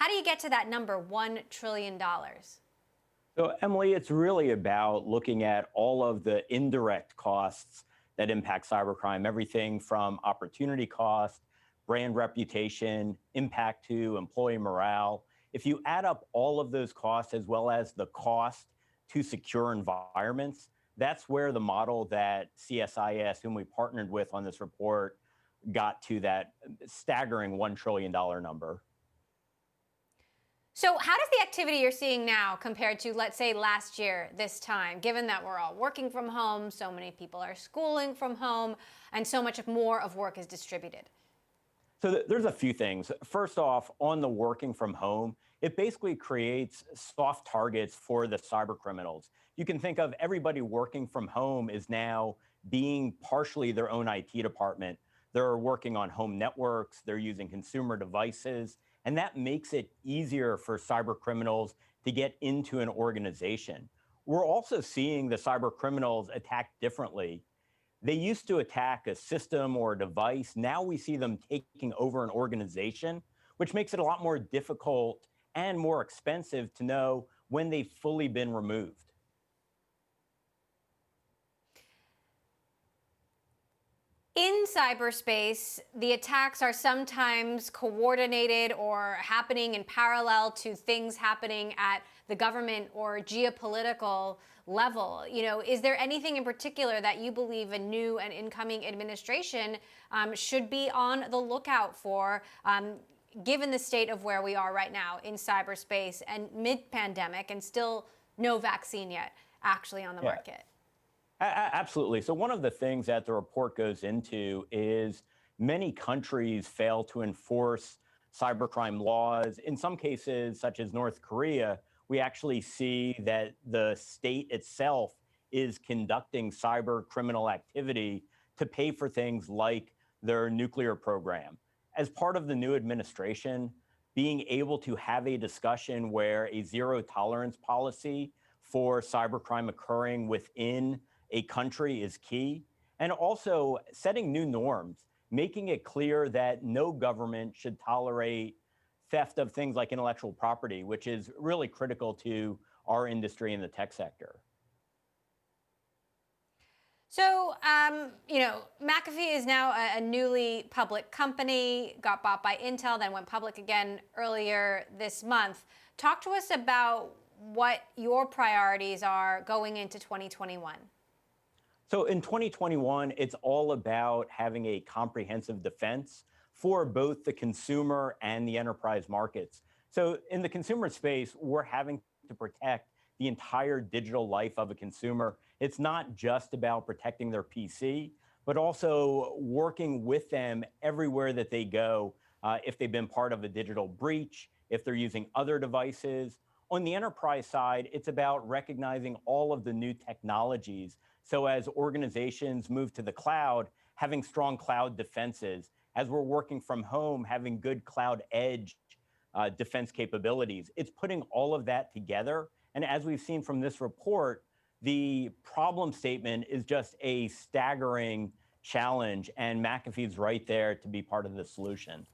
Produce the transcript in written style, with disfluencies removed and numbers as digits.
How do you get to that number, $1 trillion? So, Emily, it's really about looking at all of the indirect costs that impact cybercrime, everything from opportunity cost, brand reputation, impact to employee morale. If you add up all of those costs as well as the cost to secure environments, that's where the model that CSIS, whom we partnered with on this report, got to that staggering $1 trillion number. So how does the activity you're seeing now compare to, let's say, last year this time, given that we're all working from home, so many people are schooling from home, and so much more of work is distributed? So there's a few things. First off, on the working from home, it basically creates soft targets for the cyber criminals. You can think of everybody working from home is now being partially their own IT department. They're working on home networks, they're using consumer devices, and that makes it easier for cyber criminals to get into an organization. We're also seeing the cyber criminals attack differently. They used to attack a system or a device. Now we see them taking over an organization, which makes it a lot more difficult and more expensive to know when they've fully been removed. In cyberspace, the attacks are sometimes coordinated or happening in parallel to things happening at the government or geopolitical level. Is there anything in particular that you believe a new and incoming administration should be on the lookout for, given the state of where we are right now in cyberspace and mid-pandemic and still no vaccine yet actually on the market? Absolutely. So one of the things that the report goes into is many countries fail to enforce cybercrime laws. In some cases, such as North Korea, we actually see that the state itself is conducting cyber criminal activity to pay for things like their nuclear program. As part of the new administration, being able to have a discussion where a zero tolerance policy for cybercrime occurring within a country is key, and also setting new norms, making it clear that no government should tolerate theft of things like intellectual property, which is really critical to our industry in the tech sector. So, McAfee is now a newly public company, got bought by Intel, then went public again earlier this month. Talk to us about what your priorities are going into 2021. So in 2021, it's all about having a comprehensive defense for both the consumer and the enterprise markets. So in the consumer space, we're having to protect the entire digital life of a consumer. It's not just about protecting their PC, but also working with them everywhere that they go, if they've been part of a digital breach, if they're using other devices. On the enterprise side, it's about recognizing all of the new technologies. So as organizations move to the cloud, having strong cloud defenses. As we're working from home, having good cloud edge defense capabilities. It's putting all of that together. And as we've seen from this report, the problem statement is just a staggering challenge, and McAfee's right there to be part of the solution.